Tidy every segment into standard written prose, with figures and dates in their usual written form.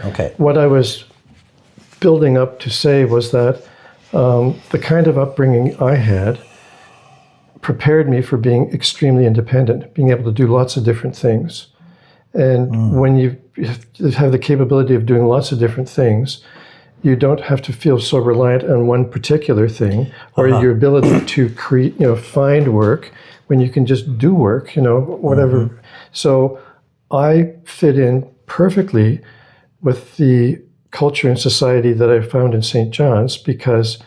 Okay. What I was building up to say was that the kind of upbringing I had prepared me for being extremely independent, being able to do lots of different things. And when you have the capability of doing lots of different things, you don't have to feel so reliant on one particular thing or your ability to create, find work when you can just do work, whatever. So I fit in perfectly with the culture and society that I found in St. John's because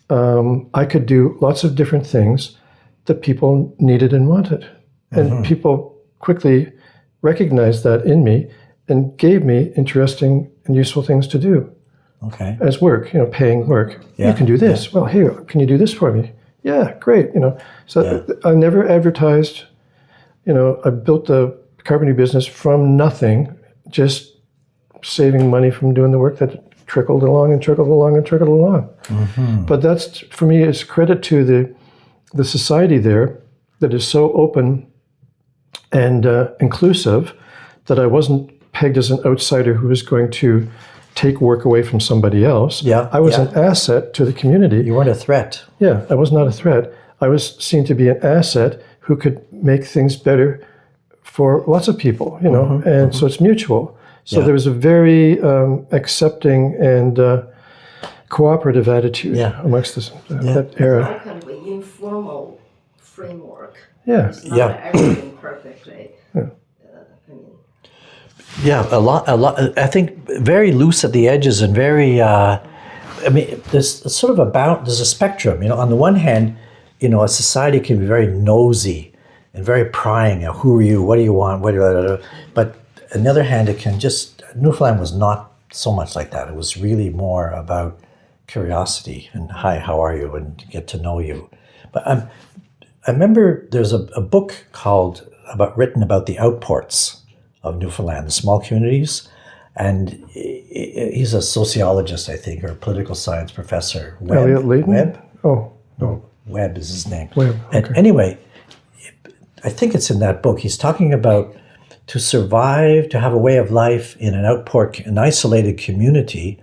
I could do lots of different things that people needed and wanted. And people quickly recognized that in me and gave me interesting and useful things to do. Okay. As work, paying work. Yeah. You can do this. Well, here, can you do this for me? Yeah, great. So I never advertised. I built the carpentry business from nothing, just saving money from doing the work that trickled along and trickled along and trickled along. But that's, for me, is credit to the society there that is so open and inclusive that I wasn't pegged as an outsider who was going to take work away from somebody else. Yeah, I was an asset to the community. You weren't a threat. Yeah, I was not a threat. I was seen to be an asset who could make things better for lots of people, so it's mutual. So there was a very accepting and cooperative attitude amongst that era. Kind of an informal framework. Yeah. It's not everything perfectly. Yeah, a lot. I think very loose at the edges and very. There's sort of there's a spectrum. On the one hand, a society can be very nosy and very prying. Who are you? What do you want? But on the other hand, it can Newfoundland was not so much like that. It was really more about curiosity and hi, how are you, and get to know you. But I remember there's a book written about the outports of Newfoundland, the small communities, and he's a sociologist, I think, or a political science professor. Elliot Leighton? Webb? Oh, no. Webb is his name. Webb, okay. And anyway, I think it's in that book. He's talking about to survive, to have a way of life in an isolated community,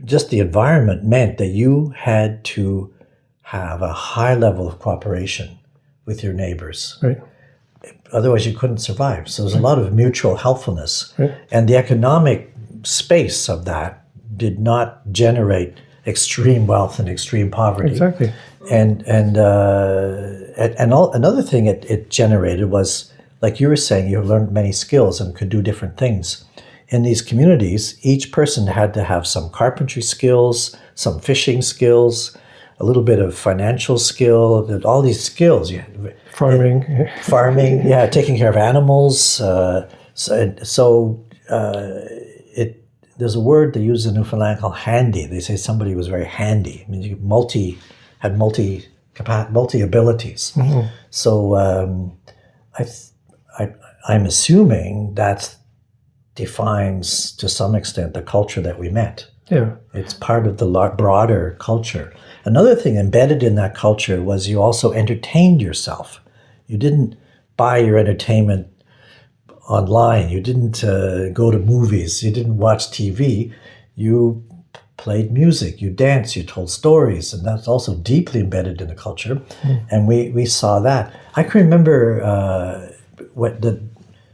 just the environment meant that you had to have a high level of cooperation with your neighbors. Right. Otherwise, you couldn't survive. So there's a lot of mutual helpfulness. Right. And the economic space of that did not generate extreme wealth and extreme poverty. Exactly. And another thing it generated was, like you were saying, you learned many skills and could do different things. In these communities, each person had to have some carpentry skills, some fishing skills, a little bit of financial skill, all these skills. Farming, taking care of animals. There's a word they use in Newfoundland called handy. They say somebody was very handy. I mean, had multi abilities. Mm-hmm. So I'm assuming that defines to some extent the culture that we met. Yeah, it's part of the broader culture. Another thing embedded in that culture was you also entertained yourself. You didn't buy your entertainment online. You didn't go to movies. You didn't watch TV. You played music. You danced. You told stories. And that's also deeply embedded in the culture. Mm. And we saw that. I can remember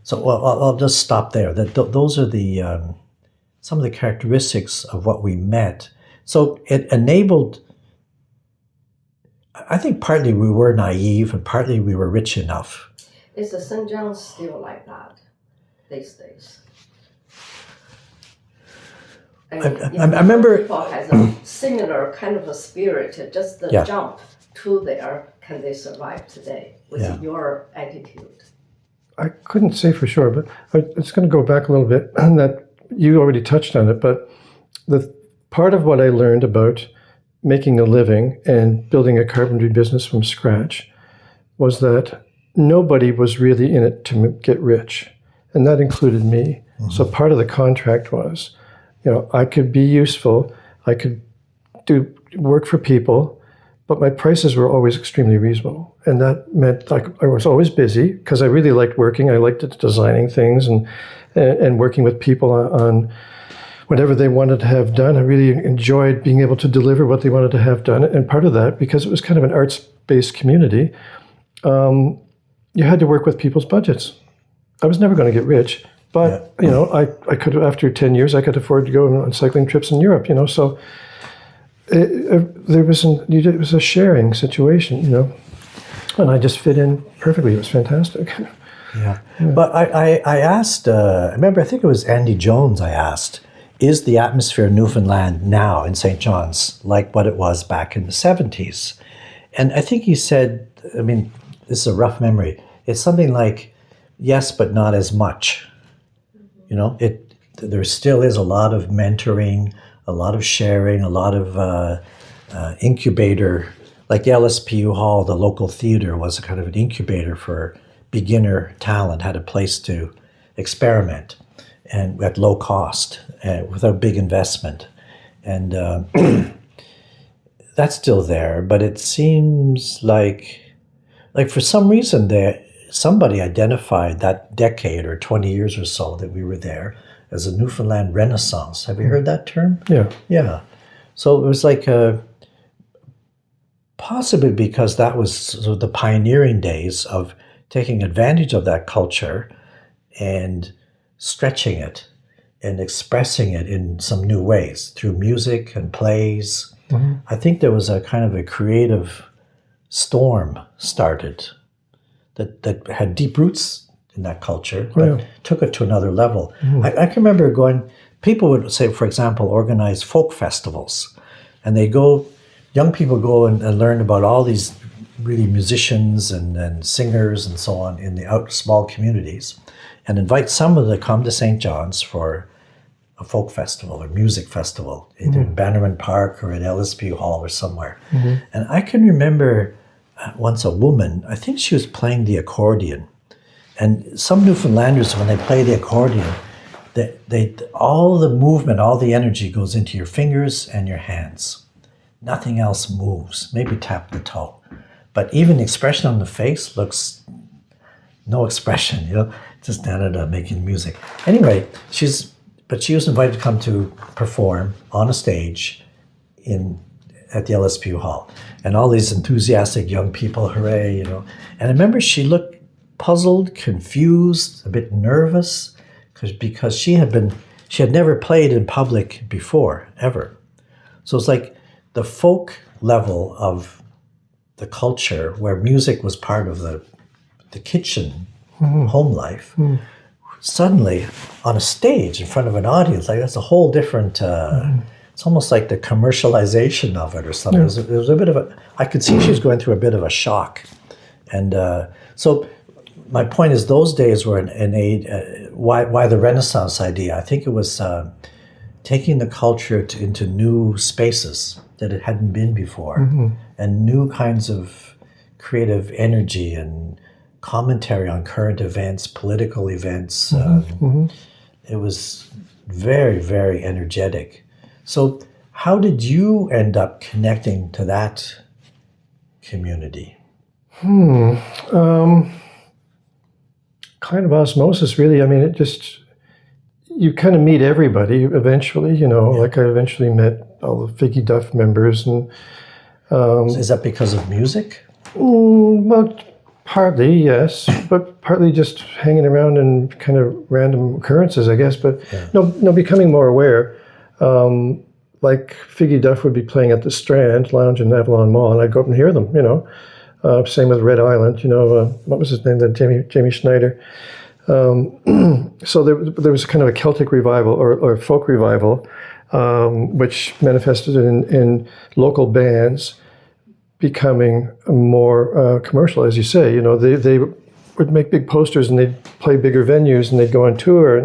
I'll just stop there. Those are some of the characteristics of what we met. So it enabled, I think partly we were naive and partly we were rich enough. Is the St. John's still like that these days? I remember people has a similar kind of a spirit, just the jump to there. Can they survive today with your attitude? I couldn't say for sure, but it's going to go back a little bit. That you already touched on it, but the part of what I learned about making a living and building a carpentry business from scratch was that nobody was really in it to get rich, and that included me. Mm-hmm. So part of the contract was, I could be useful, I could do work for people, but my prices were always extremely reasonable. And that meant I was always busy because I really liked working. I liked designing things and and working with people on whatever they wanted to have done. I really enjoyed being able to deliver what they wanted to have done. And part of that, because it was kind of an arts-based community, you had to work with people's budgets. I was never going to get rich, but I could, after 10 years, I could afford to go on cycling trips in Europe. So it was a sharing situation. And I just fit in perfectly. It was fantastic. Yeah. But I asked. I remember. I think it was Andy Jones. I asked, is the atmosphere in Newfoundland now in St. John's like what it was back in the 70s? And I think he said, I mean, this is a rough memory. It's something like, yes, but not as much. There still is a lot of mentoring, a lot of sharing, a lot of incubator. Like the LSPU Hall, the local theater was a kind of an incubator for beginner talent, had a place to experiment and at low cost, without big investment. And that's still there, but it seems like for some reason somebody identified that decade or 20 years or so that we were there as a Newfoundland Renaissance. Have you heard that term? Yeah. Yeah. So it was like possibly because that was sort of the pioneering days of taking advantage of that culture and stretching it and expressing it in some new ways through music and plays. Mm-hmm. I think there was a kind of a creative storm started that had deep roots in that culture, but took it to another level. Mm-hmm. I can remember people would say, for example, organize folk festivals, and young people go and learn about all these really musicians and singers and so on in the small communities, and invite some of them to come to St. John's for a folk festival or music festival, either in Bannerman Park or at LSPU Hall or somewhere. Mm-hmm. And I can remember once a woman, I think she was playing the accordion, and some Newfoundlanders, when they play the accordion, they all the movement, all the energy goes into your fingers and your hands. Nothing else moves. Maybe tap the toe. But even the expression on the face looks no expression, just Canada making music. Anyway, she was invited to come to perform on a stage at the LSPU Hall. And all these enthusiastic young people, hooray, And I remember she looked puzzled, confused, a bit nervous, because she had never played in public before, ever. So it's like the folk level of the culture, where music was part of the kitchen home life, suddenly on a stage in front of an audience, like that's a whole different, it's almost like the commercialization of it or something. Yeah. It was a bit of I could see she was going through a bit of a shock. And so my point is those days were why the Renaissance idea. I think it was taking the culture into new spaces that it hadn't been before, and new kinds of creative energy and commentary on current events, political events. It was very, very energetic. So how did you end up connecting to that community? Kind of osmosis, really. I mean, you kind of meet everybody eventually, like I eventually met all the Figgy Duff members. And is that because of music? Well, partly, yes, but partly just hanging around and kind of random occurrences, I guess. But no, becoming more aware. Like Figgy Duff would be playing at the Strand Lounge in Avalon Mall, and I'd go up and hear them, Same with Red Island, what was his name, Jamie Schneider. So there was kind of a Celtic revival or folk revival, which manifested in local bands becoming more commercial, as you say. They would make big posters and they'd play bigger venues and they'd go on tour,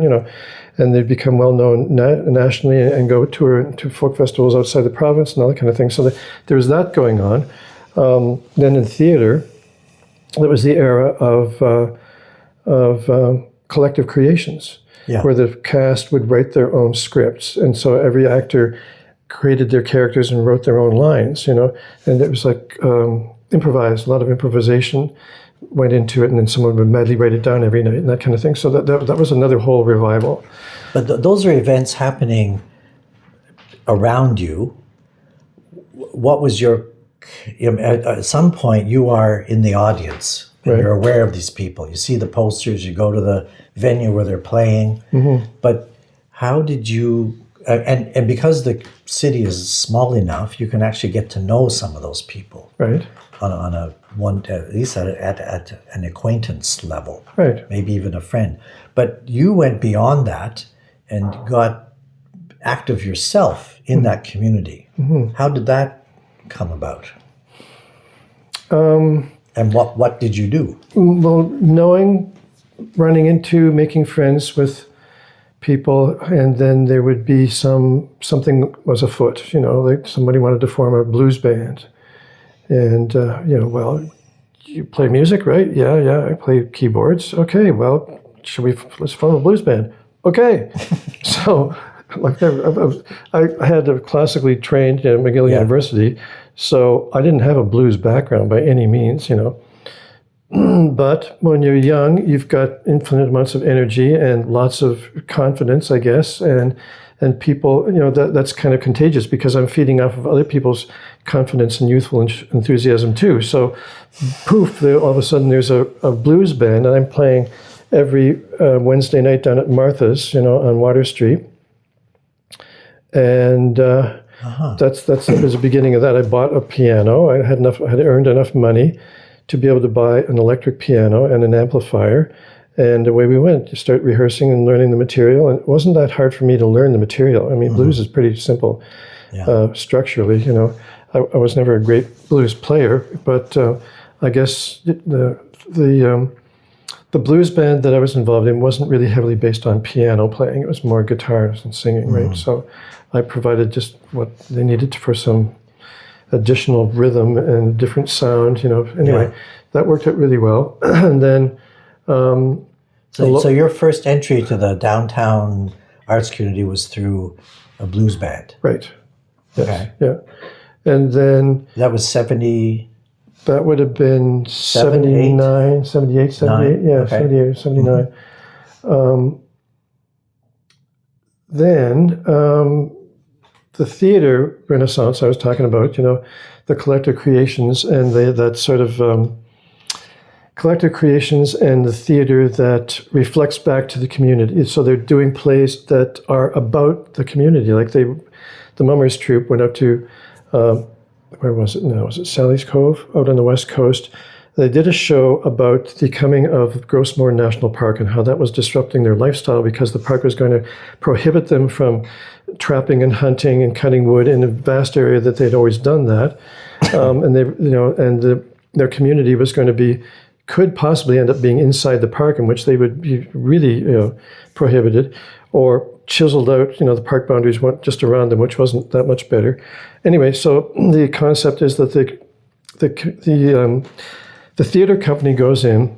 and they'd become well known nationally and go tour to folk festivals outside the province and all that kind of thing. So there was that going on. Then in theater, that was the era of collective creations, where the cast would write their own scripts, and so every actor created their characters and wrote their own lines, and it was like improvised, a lot of improvisation, went into it, and then someone would madly write it down every night and that kind of thing. So that was another whole revival. But those are events happening around you. What was your, at some point you are in the audience and Right. you're aware of these people. You see the posters, you go to the venue where they're playing. But how did you, and because the city is small enough, you can actually get to know some of those people. Right. On a one, at least at an acquaintance level, Right. maybe even a friend. But you went beyond that and got active yourself in that community. How did that come about? And what did you do? Well, running into, making friends with people, and then there would be something was afoot. Like somebody wanted to form a blues band. And, well, you play music, right? Yeah, I play keyboards. Okay, well, let's form a blues band. Okay. So, like, I had a classically trained at McGill University, so I didn't have a blues background by any means, But when you're young, you've got infinite amounts of energy and lots of confidence, I guess, and people, that's kind of contagious because I'm feeding off of other people's confidence and youthful enthusiasm too. So, poof, all of a sudden there's a blues band, and I'm playing every Wednesday night down at Martha's, on Water Street. And that was the beginning of that. I bought a piano. I had earned enough money to be able to buy an electric piano and an amplifier. And away we went. You start rehearsing and learning the material. And it wasn't that hard for me to learn the material. I mean, blues is pretty simple structurally. I was never a great blues player, but I guess the blues band that I was involved in wasn't really heavily based on piano playing. It was more guitars and singing, right? So I provided just what they needed for some additional rhythm and different sound. Anyway, that worked out really well. And then. So your first entry to the downtown arts community was through a blues band. Right. Yes. Okay. Yeah. And then that was 70. That would have been 79, 78, 78. Yeah, okay. 78 or 79. Then the theater renaissance I was talking about, the collective creations and that sort of collective creations and the theater that reflects back to the community. So they're doing plays that are about the community. Like the Mummers Troupe went up to, where was it now? Was it Sally's Cove out on the West Coast? They did a show about the coming of Grossmore National Park and how that was disrupting their lifestyle because the park was going to prohibit them from trapping and hunting and cutting wood in a vast area that they'd always done that. And they, their community was going to could possibly end up being inside the park, in which they would be really, prohibited, or chiseled out. The park boundaries went just around them, which wasn't that much better. Anyway, so the concept is that the theater company goes in,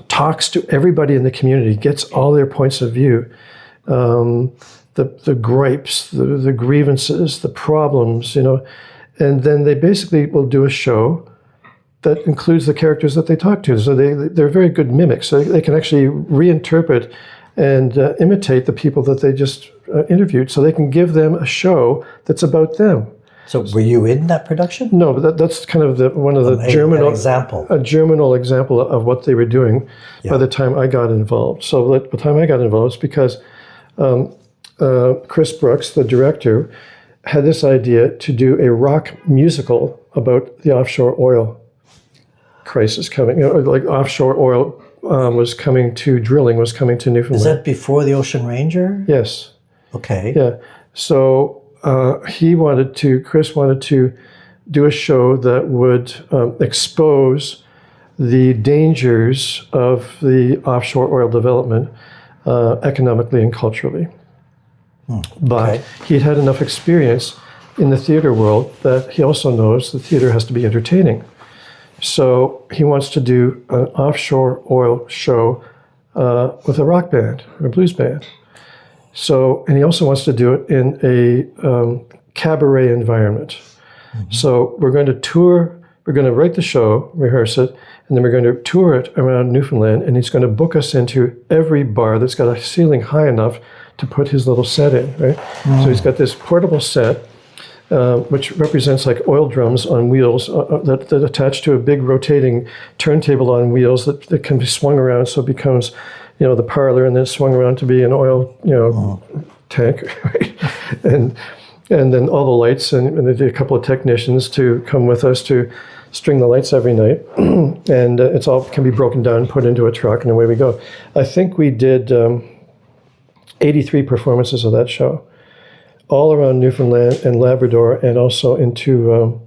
talks to everybody in the community, gets all their points of view, the gripes, the grievances, the problems, and then they basically will do a show that includes the characters that they talk to. So they're very good mimics. So they can actually reinterpret and imitate the people that they just interviewed. So they can give them a show that's about them. So were you in that production? No, but that's kind of one of the germinal example. A germinal example of what they were doing by the time I got involved. So by the time I got involved, it's because Chris Brooks, the director, had this idea to do a rock musical about the offshore oil crisis coming. Like offshore oil drilling was coming to Newfoundland. Is that before the Ocean Ranger? Yes. Okay. Yeah. So Chris wanted to do a show that would expose the dangers of the offshore oil development economically and culturally. But he'd had enough experience in the theater world that he also knows the theater has to be entertaining. So he wants to do an offshore oil show with a rock band or a blues band. And he also wants to do it in a cabaret environment. So we're going to tour we're going to write the show, rehearse it, and then we're going to tour it around Newfoundland, and he's going to book us into every bar that's got a ceiling high enough to put his little set in, right? So he's got this portable set, which represents like oil drums on wheels that attach to a big rotating turntable on wheels that can be swung around, so it becomes, the parlor, and then swung around to be an oil, tank, right? And then all the lights, and they did a couple of technicians to come with us to string the lights every night, and it's all can be broken down and put into a truck, and away we go. I think we did 83 performances of that show, all around Newfoundland and Labrador, and also into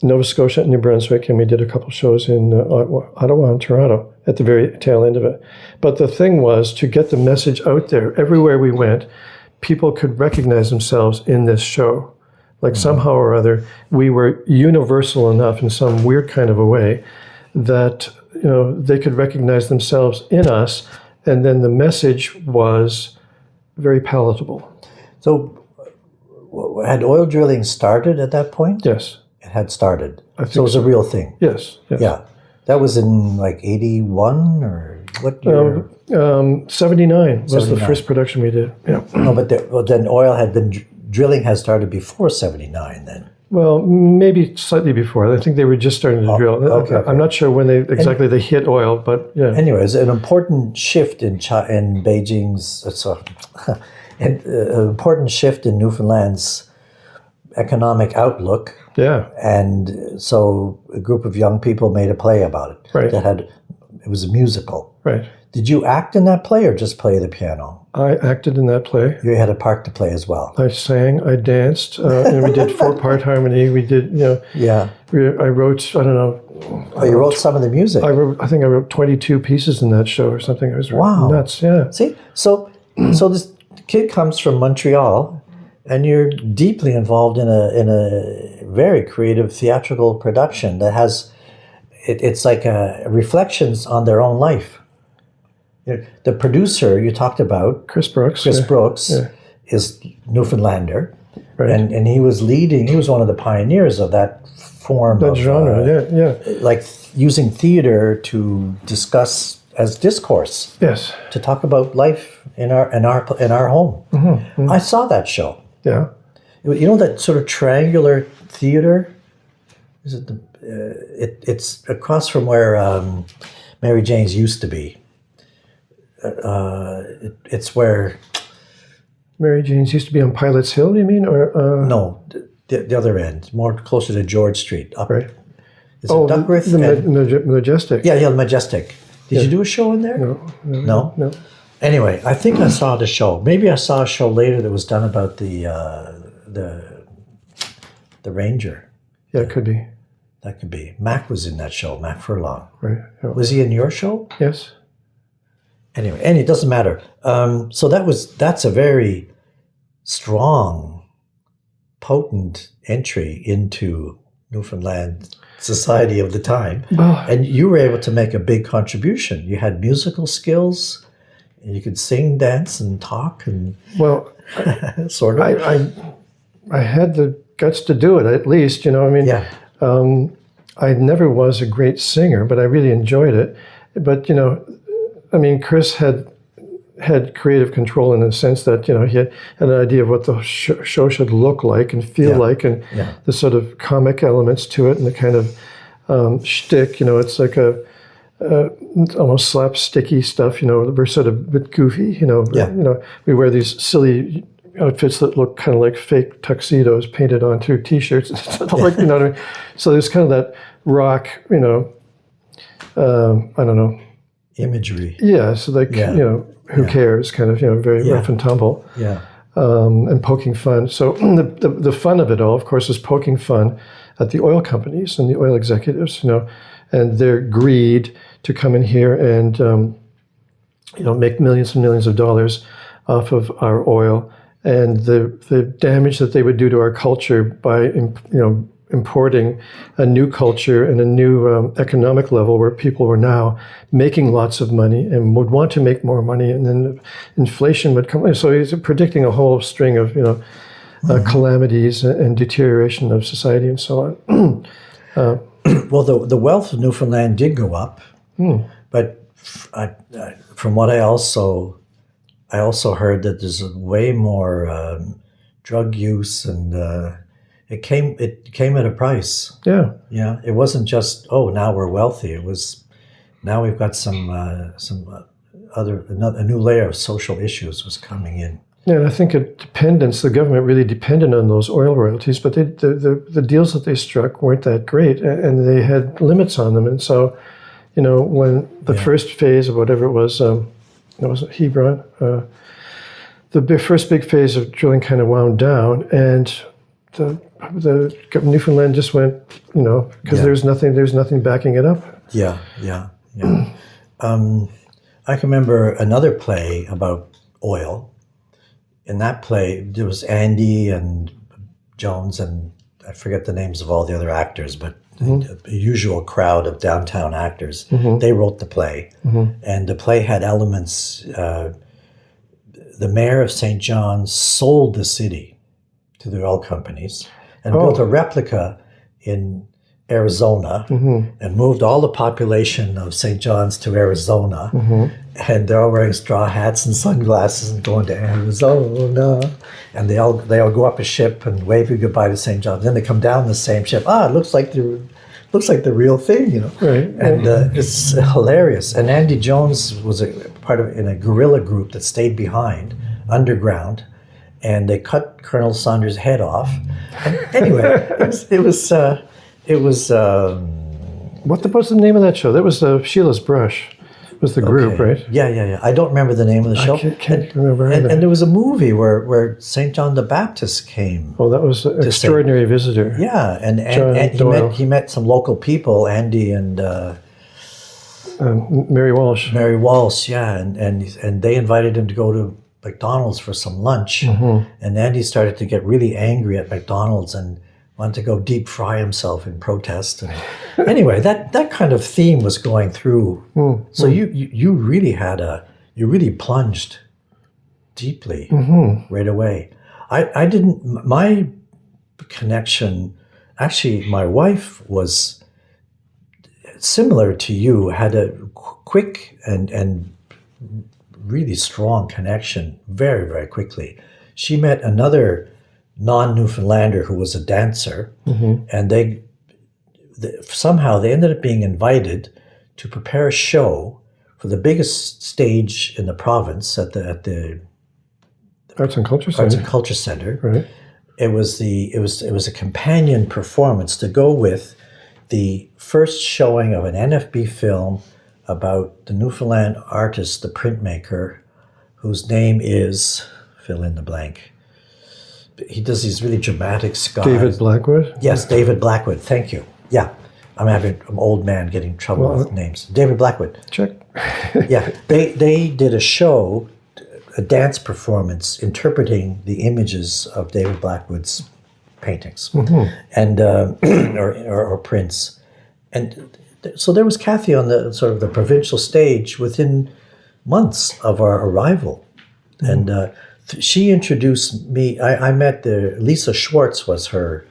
Nova Scotia and New Brunswick, and we did a couple shows in Ottawa and Toronto at the very tail end of it. But the thing was to get the message out there. Everywhere we went, people could recognize themselves in this show. Like somehow or other, we were universal enough in some weird kind of a way that they could recognize themselves in us, and then the message was very palatable. So, had oil drilling started at that point? Yes. It had started. I think so it was a real thing. Yes. Yeah. That was in like 81 or what year? 79 was the 79. first production we did. Yeah. No, but then oil had been, drilling had started before 79 then. Well, maybe slightly before. I think they were just starting to drill. Okay. I'm not sure when they hit oil, but yeah. Anyways, an important shift in Beijing's, an important shift in Newfoundland's economic outlook. Yeah. And so a group of young people made a play about it. Right. It was a musical. Right. Did you act in that play or just play the piano? I acted in that play. You had a part to play as well. I sang, I danced, and we did 4-part harmony. We did, Yeah. I wrote, I don't know. Oh, you wrote some of the music. I think I wrote 22 pieces in that show or something. It was nuts, yeah. See, so this kid comes from Montreal, and you're deeply involved in a very creative theatrical production that has, it's like reflections on their own life. The producer you talked about, Chris Brooks, is Newfoundlander, right. and he was one of the pioneers of that form of genre, like using theater to discuss as discourse. Yes. To talk about life in our home. Mm-hmm, mm-hmm. I saw that show. Yeah. You know that sort of triangular theater? Is it it's across from where Mary Jane's used to be. It's where Mary Jane's used to be on Pilot's Hill, you mean? Or no, the other end, more closer to George Street. Up. Right. Is it Duckworth? The Majestic. Yeah, the Majestic. Did you do a show in there? No. Anyway, I think I saw the show. Maybe I saw a show later that was done about the Ranger. Yeah, it could be. That could be. Mac was in that show. Mac Furlong. Right. Yeah. Was he in your show? Yes. Anyway, and it doesn't matter. So that's a very strong, potent entry into Newfoundland society of the time. And you were able to make a big contribution. You had musical skills, and you could sing, dance, and talk, and sort of. I had the guts to do it, at least. Yeah. I never was a great singer, but I really enjoyed it. But Chris had creative control in the sense that he had an idea of what the show should look like and feel like, and the sort of comic elements to it, and the kind of shtick. It's like a almost slapsticky stuff. We're sort of a bit goofy. We wear these silly outfits that look kind of like fake tuxedos painted onto T-shirts and stuff like what I mean. So there's kind of that rock. I don't know. Imagery. Yeah, so who cares, kind of, very rough and tumble. Yeah. And poking fun. So the fun of it all, of course, is poking fun at the oil companies and the oil executives, and their greed to come in here and, make millions and millions of dollars off of our oil, and the damage that they would do to our culture by, importing a new culture and a new economic level where people were now making lots of money and would want to make more money, and then inflation would come. So he's predicting a whole string of calamities and deterioration of society and so on. well, the wealth of Newfoundland did go up, but from what I also heard that there's way more drug use, and it came at a price. Yeah. Yeah, it wasn't just now we're wealthy. It was now we've got a new layer of social issues was coming in. Yeah, and I think the government really depended on those oil royalties, but the deals that they struck weren't that great, and they had limits on them. And so, when the first phase of whatever it was Hebron, the first big phase of drilling kind of wound down, and the Newfoundland just went, because there's nothing backing it up. Yeah. I can remember another play about oil. In that play, there was Andy and Jones, and I forget the names of all the other actors, but the usual crowd of downtown actors. They wrote the play, and the play had elements. The mayor of St. John's sold the city to the oil companies and built a replica in Arizona and moved all the population of St. John's to Arizona. And they're all wearing straw hats and sunglasses and going to Arizona. And they all go up a ship and wave you goodbye to St. John's. Then they come down the same ship. It looks like the real thing, Right. And it's hilarious. And Andy Jones was in a guerrilla group that stayed behind underground, and they cut Colonel Saunders' head off. And anyway, it was. What was the name of that show? That was Sheila's Brush. Was the group, right? Yeah. I don't remember the name of the show. I can't remember either. And there was a movie where St. John the Baptist came. Oh, that was an Extraordinary Visitor. Yeah, and he met some local people, Andy and Mary Walsh. Mary Walsh, yeah, and they invited him to go to McDonald's for some lunch. And Andy started to get really angry at McDonald's and wanted to go deep fry himself in protest. And anyway, that kind of theme was going through. So you really plunged deeply right away. I didn't. My connection, actually, my wife was similar to you. Had a quick and really strong connection very, very quickly. She met another non-Newfoundlander who was a dancer, and they somehow ended up being invited to prepare a show for the biggest stage in the province at the Arts and Culture Center. Right. It was a companion performance to go with the first showing of an NFB film about the Newfoundland artist, the printmaker, whose name is fill in the blank. He does these really dramatic skies. David Blackwood? Yes, David Blackwood. Thank you. Yeah. I'm an old man getting trouble with names. David Blackwood. Check. Yeah. They did a show, a dance performance, interpreting the images of David Blackwood's paintings and or prints. And so there was Kathy on the sort of the provincial stage within months of our arrival. And she introduced me. I met Lisa Schwartz was her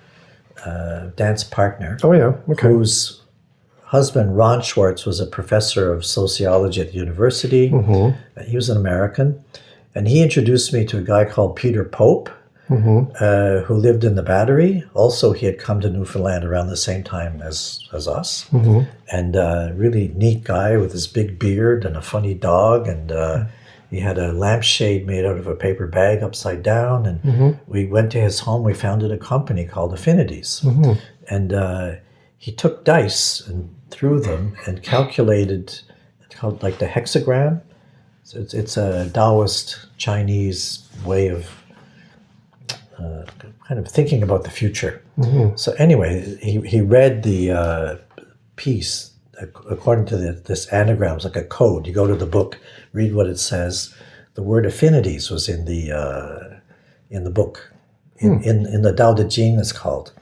dance partner. Oh, yeah. Okay. Whose husband, Ron Schwartz, was a professor of sociology at the university. He was an American. And he introduced me to a guy called Peter Pope, who lived in the Battery. Also, he had come to Newfoundland around the same time as us. And a really neat guy with his big beard and a funny dog. And he had a lampshade made out of a paper bag upside down. And we went to his home. We founded a company called Affinities. And he took dice and threw them and calculated, it's called like the hexagram. So it's a Taoist Chinese way of kind of thinking about the future. So anyway, he read the piece according to this anagram. It's like a code. You go to the book, read what it says. The word affinities was in the book, in the Tao Te Ching, it's called.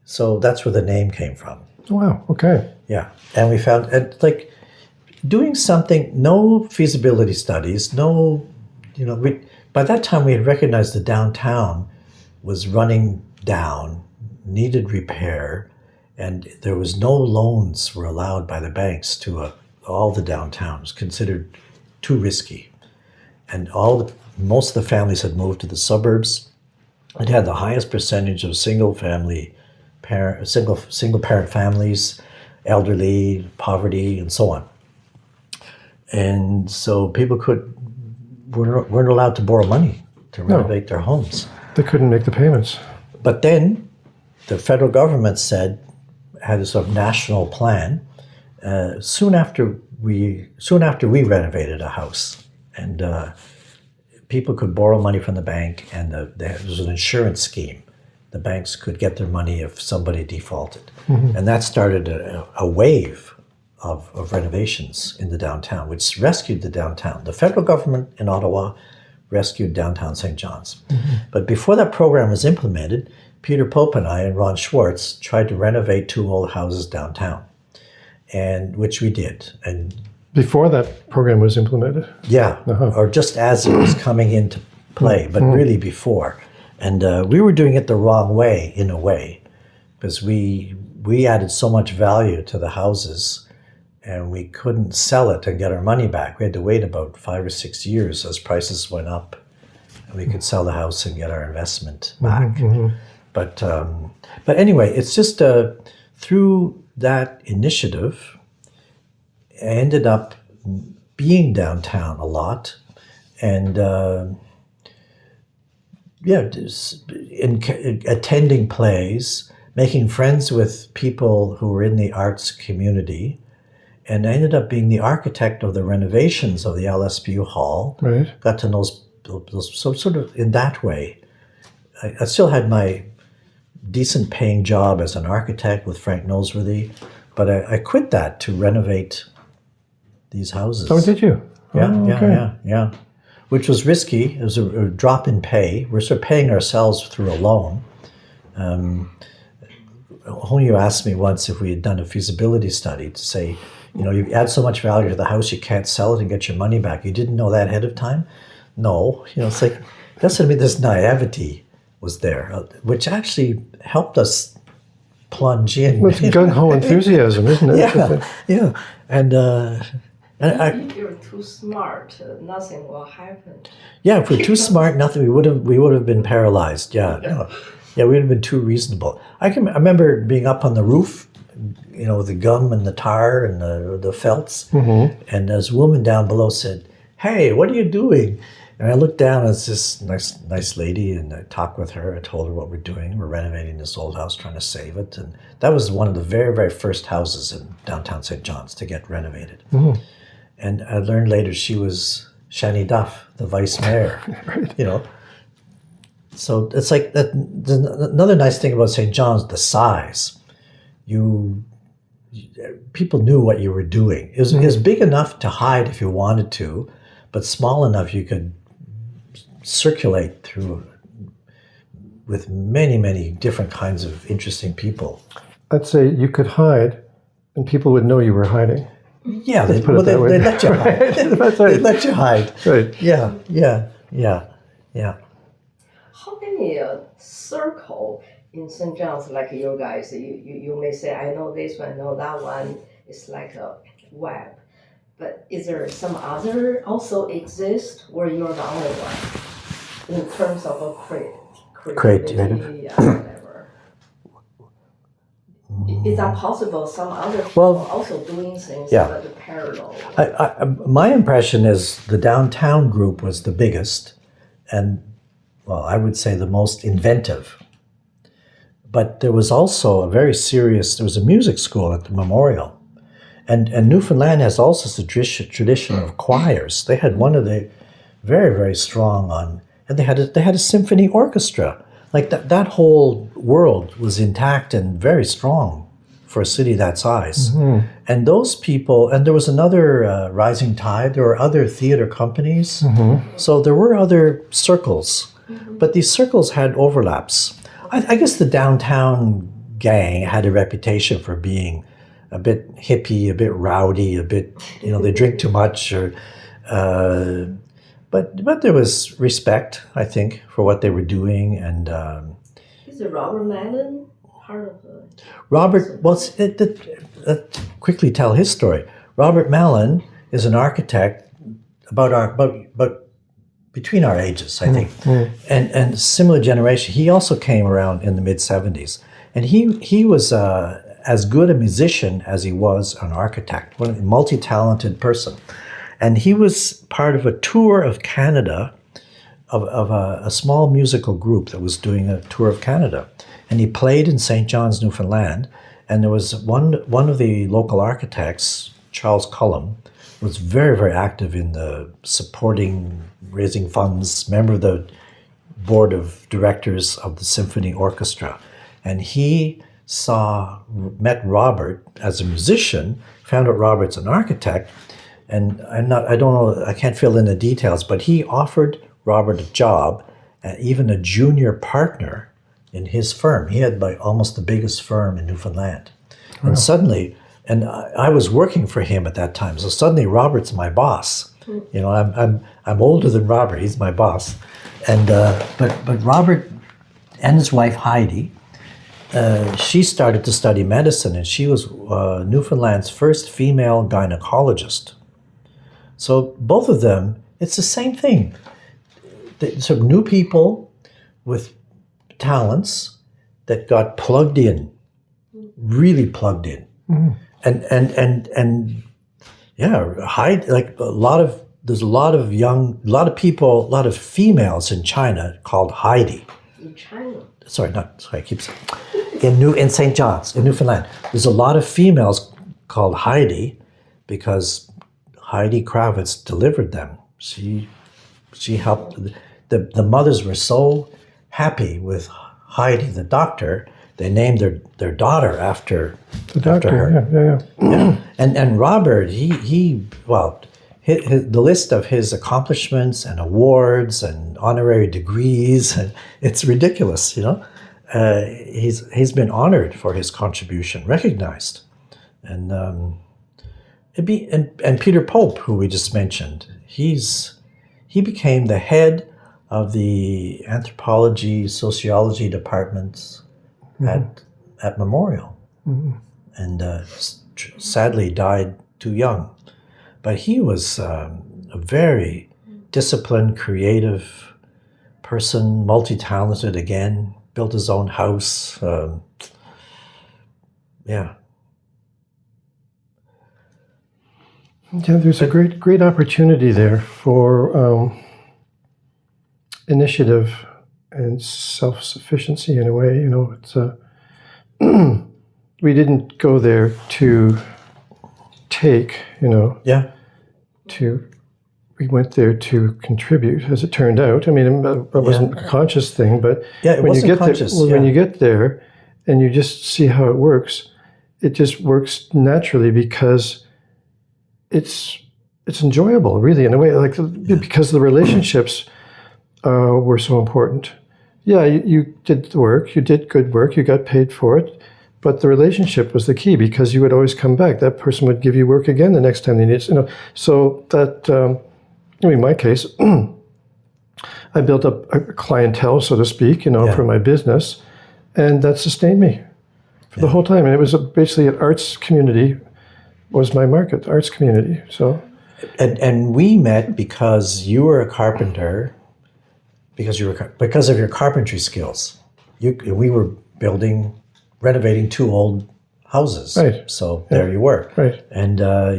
So that's where the name came from. Wow. Okay. Yeah, and we found like doing something. No feasibility studies. No, by that time we had recognized the downtown was running down, needed repair, and there was no loans were allowed by the banks to all the downtown. It was considered too risky, and most of the families had moved to the suburbs. It had the highest percentage of single parent families, elderly, poverty, and so on. And so people weren't allowed to borrow money to renovate their homes. They couldn't make the payments. But then the federal government had a sort of national plan soon after we renovated a house, and people could borrow money from the bank, and there was an insurance scheme. The banks could get their money if somebody defaulted, and that started a wave of renovations in the downtown, which rescued the downtown. The federal government in Ottawa rescued downtown St. John's. But before that program was implemented, Peter Pope and I and Ron Schwartz tried to renovate 2 old houses downtown, and which we did. And before that program was implemented? Yeah, or just as it was coming into play, but really before. And we were doing it the wrong way, in a way, because we added so much value to the houses, and we couldn't sell it and get our money back. We had to wait about 5 or 6 years as prices went up, and we could sell the house and get our investment back. But anyway, it's just through that initiative, I ended up being downtown a lot, and attending plays, making friends with people who were in the arts community, and I ended up being the architect of the renovations of the LSPU Hall. Right. Got to know those so sort of in that way. I still had my decent paying job as an architect with Frank Noseworthy, but I quit that to renovate these houses. Oh, did you? Yeah. Which was risky. It was a drop in pay. We're sort of paying ourselves through a loan. You asked me once if we had done a feasibility study to say, you add so much value to the house, you can't sell it and get your money back. You didn't know that ahead of time? No. It's like, that's what I mean, this naivety was there, which actually helped us plunge in. Well, it's gung-ho enthusiasm, isn't it? Yeah. And if you're too smart, nothing will happen. Yeah, if we're too smart, nothing. We would have been paralyzed. Yeah, we would have been too reasonable. I remember being up on the roof, with the gum and the tar and the felts, and this woman down below said, "Hey, what are you doing?" And I looked down as this nice lady, and I talked with her. I told her what we're doing. We're renovating this old house, trying to save it, and that was one of the very, very first houses in downtown St. John's to get renovated. And I learned later she was Shani Duff, the vice mayor. Right. So it's like that. Another nice thing about St. John's, the size. People knew what you were doing. It was big enough to hide if you wanted to, but small enough you could circulate through with many, many different kinds of interesting people. I'd say you could hide, and people would know you were hiding. Yeah, they'd let you hide. That's right. They'd let you hide. Right. Yeah. How many circle in St. John's like you guys? You may say, I know this one, I know that one. It's like a web. But is there some other also exist, or you're the only one in terms of a creativity, whatever? Is that possible? Some other people also doing things that are parallel. My impression is the downtown group was the biggest, and I would say the most inventive. But there was also there was a music school at the Memorial. And Newfoundland has also a tradition of choirs. They had one of the very, very strong and they had a symphony orchestra. Like that whole world was intact and very strong for a city that size. And those people, and there was another rising tide. There were other theater companies. So there were other circles, but these circles had overlaps. I guess the downtown gang had a reputation for being a bit hippie, a bit rowdy, a bit, they drink too much, but there was respect, I think, for what they were doing. And is it Robert Mellon? part of the... Robert, well, quickly tell his story. Robert Mellon is an architect about between our ages, I think, and similar generation. He also came around in the mid-70s, and he was as good a musician as he was an architect, a multi-talented person. And he was part of a tour of Canada, of a small musical group that was doing a tour of Canada. And he played in St. John's, Newfoundland. And there was one of the local architects, Charles Cullum, was very, very active in the supporting, raising funds, member of the board of directors of the symphony orchestra. And he met Robert as a musician, found out Robert's an architect, and I don't know, I can't fill in the details, but he offered Robert a job, even a junior partner in his firm. He had almost the biggest firm in Newfoundland. Wow. And suddenly, and I was working for him at that time, so suddenly Robert's my boss. You know, I'm older than Robert, he's my boss. And but Robert and his wife Heidi, she started to study medicine, and she was Newfoundland's first female gynecologist. So both of them, it's the same thing. So new people with talents that got plugged in, really plugged in. Mm-hmm. And yeah, there's a lot of people, a lot of females in China called Heidi. In China? I keep saying. In St. John's, in Newfoundland, there's a lot of females called Heidi because Heidi Kravitz delivered them. She helped. The mothers were so happy with Heidi, the doctor, they named their daughter after her. Yeah. And Robert, the list of his accomplishments and awards and honorary degrees, and it's ridiculous, you know. He's been honored for his contribution, recognized, and Peter Pope, who we just mentioned, he became the head of the anthropology, sociology departments at Memorial, and sadly died too young. But he was a very disciplined, creative person, multi-talented again, built his own house. Yeah, there's a great opportunity there for initiative and self-sufficiency in a way. You know, it's we didn't go there to take, you know. Yeah. We went there to contribute, as it turned out. I mean, it wasn't a conscious thing, but when you get there and you just see how it works, it just works naturally because it's enjoyable, really, in a way, because the relationships were so important. Yeah, you did the work, you did good work, you got paid for it, but the relationship was the key because you would always come back. That person would give you work again the next time they need it. You know, so that. In my case, I built up a clientele, so to speak, you know, for my business, and that sustained me for the whole time. And it was basically an arts community was my market, arts community. So, and we met because you were a carpenter, because of your carpentry skills. We were renovating two old houses, right? So there you were, right? And I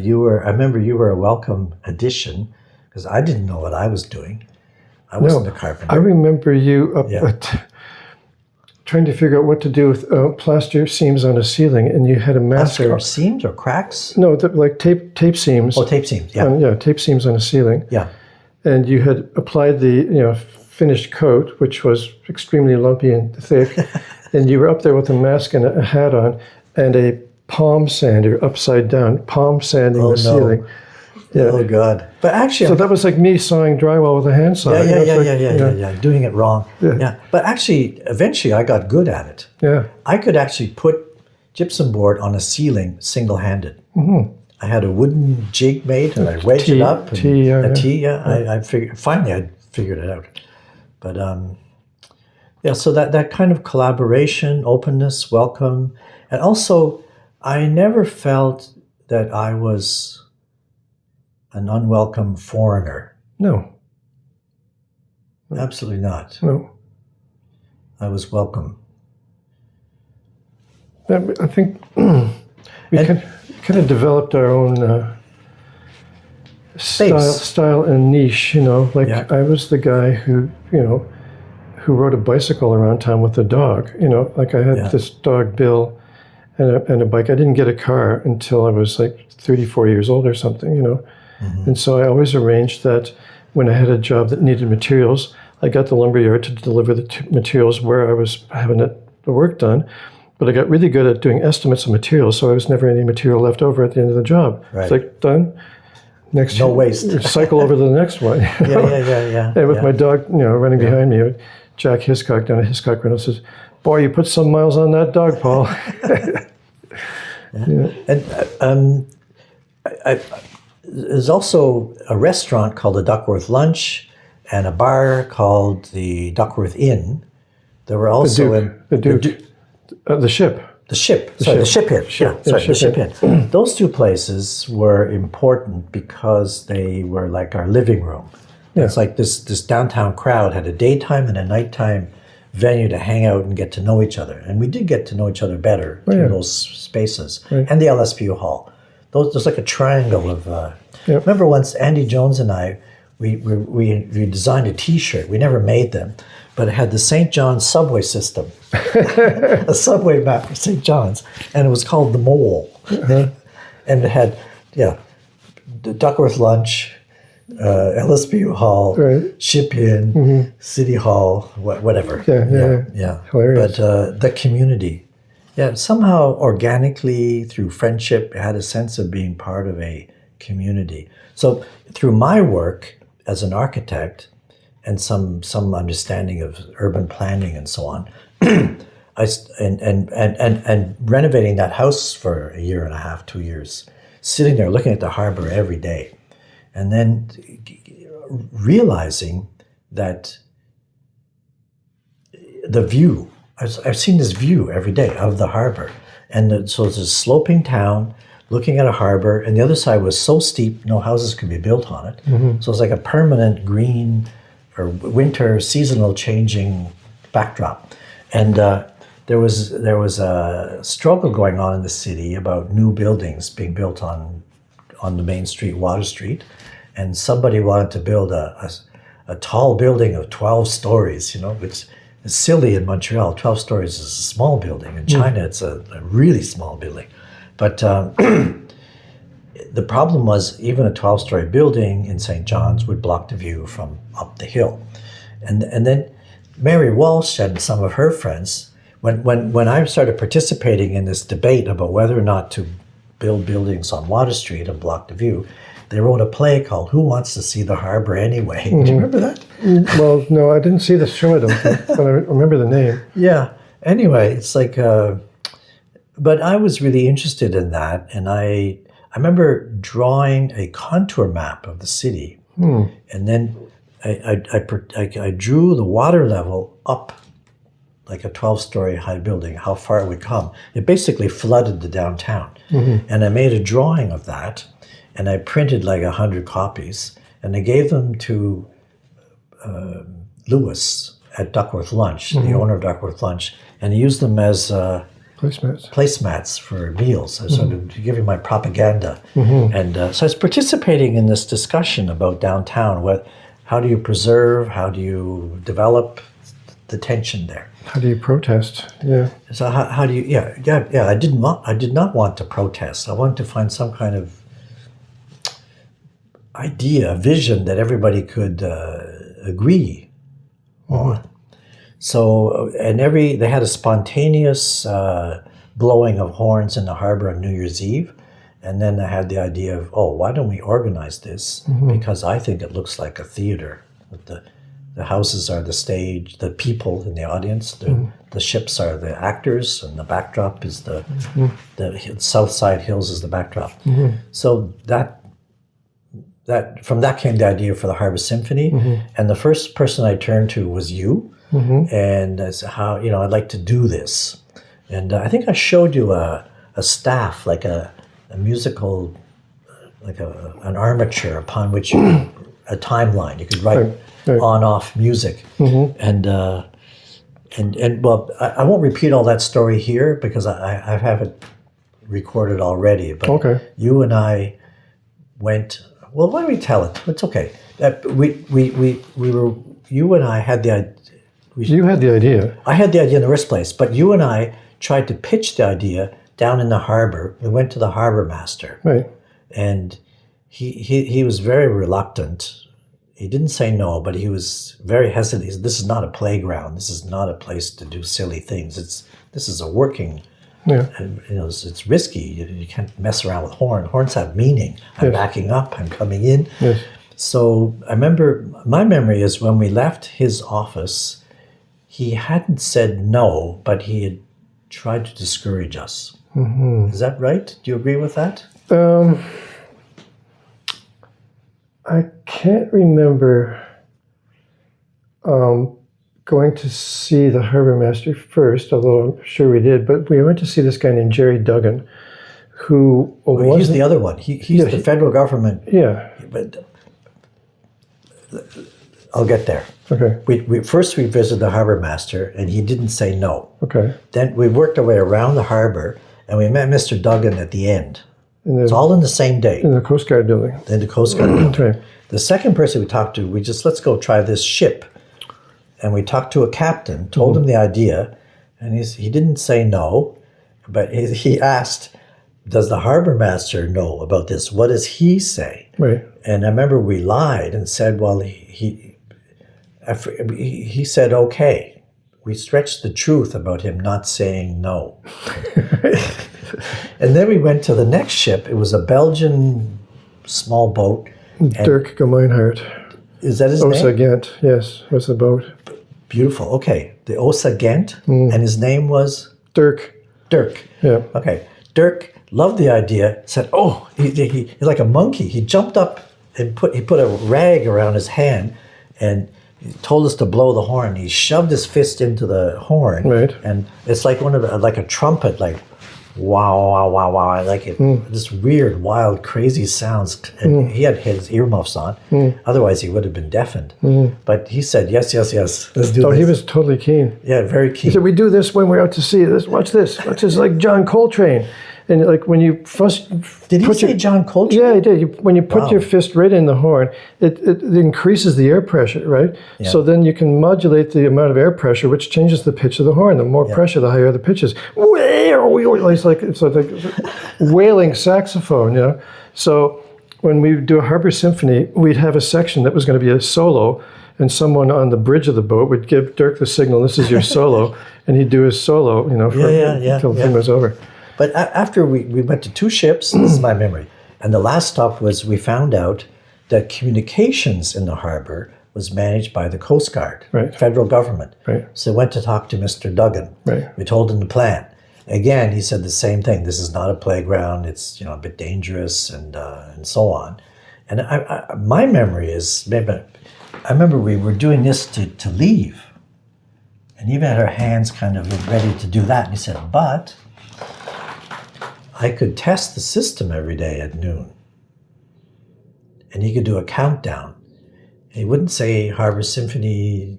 remember you were a welcome addition. Because I didn't know what I was doing. I wasn't a carpenter. I remember you trying to figure out what to do with plaster seams on a ceiling, and you had a mask. Plaster seams or cracks? No, like tape seams. Oh, tape seams, yeah. Tape seams on a ceiling. Yeah. And you had applied the finished coat, which was extremely lumpy and thick, and you were up there with a mask and a hat on, and a palm sander upside down, palm sanding the ceiling. Yeah. Oh God! But actually, so that was like me sawing drywall with a handsaw. Yeah. Doing it wrong. Yeah. But actually, eventually, I got good at it. Yeah. I could actually put gypsum board on a ceiling single-handed. Mm-hmm. I had a wooden jig made, and I wedged it up. I figured finally I figured it out. But Yeah, so that kind of collaboration, openness, welcome, and also I never felt that I was an unwelcome foreigner. No, Absolutely not. no. I was welcome. I think we kind of developed our own Space. style and niche. Like Yeah. I was the guy who rode a bicycle around town with a dog. Like I had Yeah. this dog Bill and a bike. I didn't get a car until I was like 34 years old or something. Mm-hmm. And so I always arranged that when I had a job that needed materials, I got the lumberyard to deliver the materials where I was having the work done. But I got really good at doing estimates of materials, so I was never any material left over at the end of the job. Right. It's like, done. Next, No waste. Cycle over to the next one. Yeah. And with my dog, running behind me, Jack Hiscock down at Hiscock Rental says, "Boy, you put some miles on that dog, Paul." And there's also a restaurant called the Duckworth Lunch and a bar called the Duckworth Inn. There were also The Ship. The Ship Inn. The Ship Inn. Those two places were important because they were like our living room. Yeah. It's like this downtown crowd had a daytime and a nighttime venue to hang out and get to know each other. And we did get to know each other better through those spaces. Right. And the LSPU Hall. There's like a triangle of... Remember once Andy Jones and I, we designed a T-shirt. We never made them, but it had the St. John's subway system. A subway map for St. John's. And it was called The Mole. And it had, the Duckworth Lunch, LSPU Hall, Right. Ship Inn, City Hall, whatever. Yeah. Hilarious. But the community, somehow organically through friendship, had a sense of being part of a community. So through my work as an architect and some understanding of urban planning and so on, and renovating that house for a year and a half, 2 years, sitting there looking at the harbor every day, and then realizing that the view, I've seen this view every day of the harbor. And so it's a sloping town looking at a harbor, and the other side was so steep, no houses could be built on it. So it's like a permanent green or winter seasonal changing backdrop. And there was a struggle going on in the city about new buildings being built on the main street, Water Street. And somebody wanted to build a tall building of 12 stories, which is silly in Montreal. 12 stories is a small building. In China, it's a really small building. But the problem was even a 12-story building in St. John's would block the view from up the hill. And then Mary Walsh and some of her friends, when I started participating in this debate about whether or not to build buildings on Water Street and block the view, they wrote a play called Who Wants to See the Harbor Anyway? Do you remember that? Well, no, I didn't see the show, I don't think, but I remember the name. Yeah. Anyway, it's like, but I was really interested in that, and I remember drawing a contour map of the city, and then I drew the water level up like a 12-story high building, how far it would come. It basically flooded the downtown, and I made a drawing of that, and I printed like 100 copies, and I gave them to Lewis at Duckworth Lunch, the owner of Duckworth Lunch, and he used them as placemats for meals. I was sort of giving my propaganda. And so I was participating in this discussion about downtown. How do you preserve? How do you develop the tension there? How do you protest? Yeah. So how do you? I did not want to protest. I wanted to find some kind of idea, vision that everybody could agree on. So, and they had a spontaneous blowing of horns in the harbor on New Year's Eve. And then I had the idea of, why don't we organize this? Because I think it looks like a theater. The houses are the stage, the people in the audience, the ships are the actors, and the backdrop is the south side hills is the backdrop. So that from that came the idea for the Harbor Symphony. And the first person I turned to was you. and that's how, you know, I'd like to do this. And I think I showed you a staff, like a musical, like an armature upon which you a timeline. You could write on-off music. And well, I won't repeat all that story here because I have it recorded already. But you and I went. Well, why don't we tell it? It's okay. We were. You and I had the idea. You had the idea. I had the idea in the first place, but you and I tried to pitch the idea down in the harbor. We went to the harbor master, Right. and he was very reluctant. He didn't say no, but he was very hesitant. He said, "This is not a playground. This is not a place to do silly things. This is a working." And, you know, it's risky. You can't mess around with horns. Horns have meaning. I'm backing up. I'm coming in. Yes. So I remember, my memory is when we left his office, he hadn't said no, but he had tried to discourage us. Is that right? Do you agree with that? I can't remember going to see the harbor master first, although I'm sure we did. But we went to see this guy named Jerry Duggan, who he's the other one. He's the federal government. Yeah. But I'll get there. Okay. We first visited the harbor master, and he didn't say no. Okay. Then we worked our way around the harbor, and we met Mr. Duggan at the end. It's all in the same day. In the Coast Guard building. In the Coast Guard building. Okay. The second person we talked to, let's go try this ship. And we talked to a captain, told him the idea, and he didn't say no, but he asked, does the harbor master know about this? What does he say? Right. And I remember we lied and said, well, he said, okay. We stretched the truth about him not saying no. And then we went to the next ship. It was a Belgian small boat. Dirk Gemeinhardt. Is that his name? Osa Ghent, yes, was the boat. Beautiful. Okay. The Osa Ghent, and his name was? Dirk. Dirk. Yeah. Okay. Dirk loved the idea, said, oh, he's like a monkey. He jumped up and he put a rag around his hand and he told us to blow the horn. He shoved his fist into the horn. Right. And it's like like a trumpet, like wow, wow, wow, wow. Like this weird, wild, crazy sounds. And he had his earmuffs on. Otherwise, he would have been deafened. But he said, yes, yes, yes. Let's do this. He was totally keen. Yeah, very keen. He said, we do this when we're out to sea. Watch this. Watch this, like John Coltrane. And like when you first did he say John Coltrane? Yeah, he did. When you put your fist right in the horn, it increases the air pressure, right? Yeah. So then you can modulate the amount of air pressure, which changes the pitch of the horn. The more pressure, the higher the pitch is. It's like wailing saxophone, you know. So when we do a harbor symphony, we'd have a section that was going to be a solo, and someone on the bridge of the boat would give Dirk the signal, "This is your solo," and he'd do his solo, you know, until the thing was over. But after we went to two ships, this is my memory, and the last stop was we found out that communications in the harbor was managed by the Coast Guard, federal government. Right. So we went to talk to Mr. Duggan. Right. We told him the plan. Again, he said the same thing. This is not a playground. It's a bit dangerous and so on. And my memory is, I remember we were doing this to leave, and even had our hands kind of ready to do that. And he said, but I could test the system every day at noon. And he could do a countdown. He wouldn't say Harbor Symphony.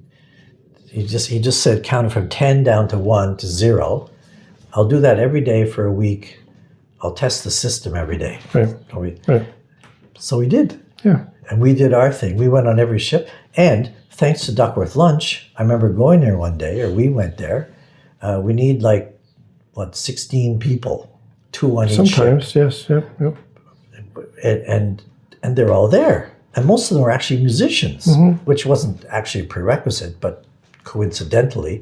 He just said counting from 10 down to 1 to 0. I'll do that every day for a week. I'll test the system every day. Right. So we did. Yeah. And we did our thing. We went on every ship. And thanks to Duckworth Lunch, I remember going there one day, or we went there. We need 16 people. 2 on each ship. Sometimes, yes. Yeah. And they're all there. And most of them were actually musicians, which wasn't actually a prerequisite, but coincidentally,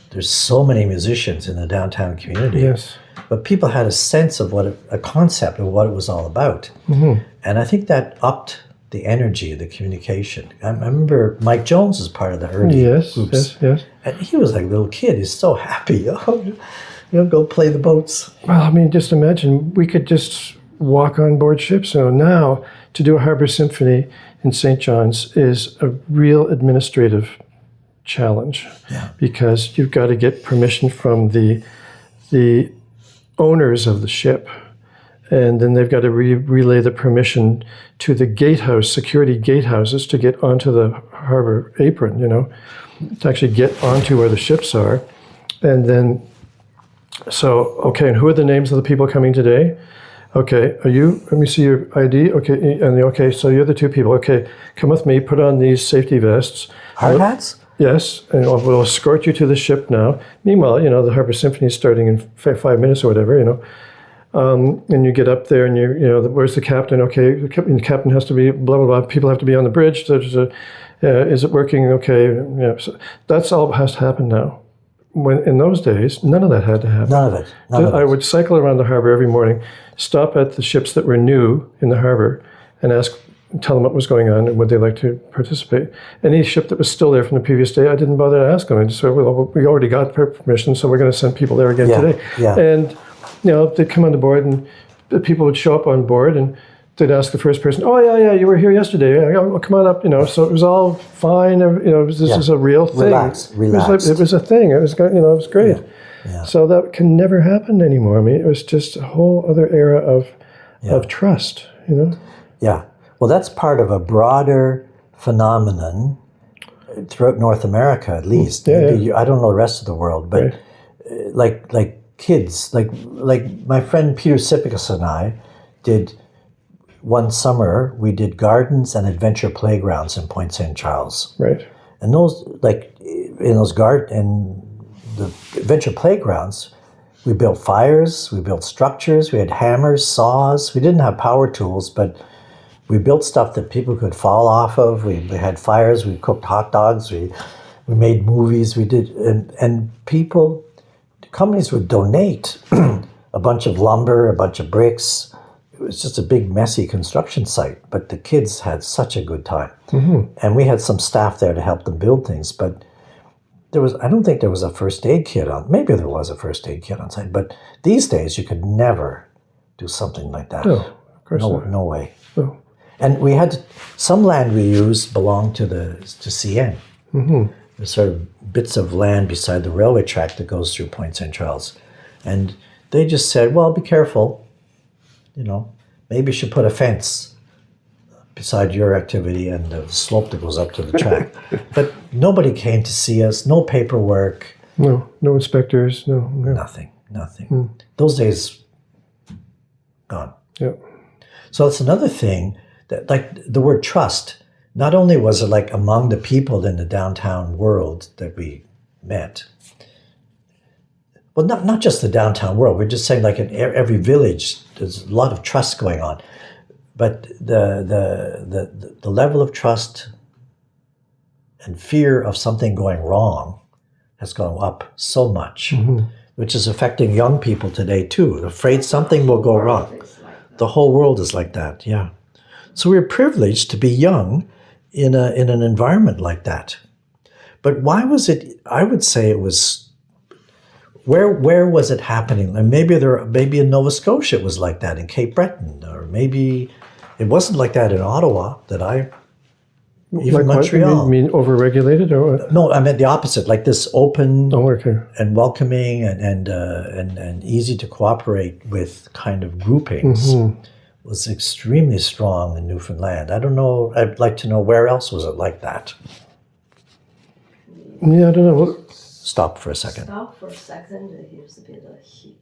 there's so many musicians in the downtown community. Yes. But people had a sense of a concept of what it was all about. And I think that upped the energy, the communication. I remember Mike Jones was part of the early groups. Yes. And he was like a little kid. He's so happy. Go play the boats. Well, I mean, just imagine we could just walk on board ships. So now to do a harbor symphony in St. John's is a real administrative challenge Yeah. because you've got to get permission from the owners of the ship. And then they've got to relay the permission to the gatehouse, security gatehouses, to get onto the harbor apron, to actually get onto where the ships are. And then, okay, and who are the names of the people coming today? Okay, let me see your ID. Okay, okay, so you're the two people. Okay, come with me, put on these safety vests. Hard hats? Yes, and we'll escort you to the ship now. Meanwhile, the Harbor Symphony is starting in 5 minutes or whatever, and you get up there and where's the captain? Okay, the captain has to be blah, blah, blah. People have to be on the bridge. Is it working? Okay, so that's all that has to happen now. When in those days, none of that had to happen. None of it. I would cycle around the harbor every morning, stop at the ships that were new in the harbor, and tell them what was going on and would they like to participate. Any ship that was still there from the previous day, I didn't bother to ask them. I just said, well, we already got permission, so we're going to send people there again today. Yeah. And they'd come on the board, and the people would show up on board, and they'd ask the first person, "Oh yeah, you were here yesterday. Come on up." So it was all fine. This is a real thing. Relaxed. It was a thing. It was it was great. Yeah. So that can never happen anymore. I mean, it was just a whole other era of trust. Yeah. Well, that's part of a broader phenomenon throughout North America, at least. Maybe I don't know the rest of the world, but like kids, like my friend Peter Sipicus and I did. One summer, we did gardens and adventure playgrounds in Point St. Charles. Right. And those, in the adventure playgrounds, we built fires, we built structures, we had hammers, saws. We didn't have power tools, but we built stuff that people could fall off of. We had fires, we cooked hot dogs, we made movies, we did, and companies would donate a bunch of lumber, a bunch of bricks. It was just a big, messy construction site, but the kids had such a good time. Mm-hmm. And we had some staff there to help them build things, but I don't think there was a first aid kit maybe there was a first aid kit on site, but these days you could never do something like that. No, of course not. No way. No. And we had some land we used belonged to CN. Mm-hmm. There's sort of bits of land beside the railway track that goes through Point St. Charles. And they just said, well, be careful. Maybe you should put a fence beside your activity and the slope that goes up to the track. But nobody came to see us, no paperwork. No inspectors, no. Nothing. Those days, gone. Yeah. So that's another thing, that like the word trust, not only was it like among the people in the downtown world that we met, well, not just the downtown world. We're just saying, like in every village, there's a lot of trust going on, but the level of trust and fear of something going wrong has gone up so much, which is affecting young people today too. Afraid something will go wrong. The whole world is like that. Yeah. So we're privileged to be young in an environment like that. But why was it? I would say it was. Where was it happening? And maybe in Nova Scotia it was like that, in Cape Breton, or maybe it wasn't like that in Ottawa. Even Montreal. You mean overregulated or what? No, I meant the opposite. Like this open and welcoming and easy to cooperate with kind of groupings was extremely strong in Newfoundland. I don't know. I'd like to know where else was it like that. Yeah, I don't know. Stop for a second. Stop for a second. Here's a bit of heat.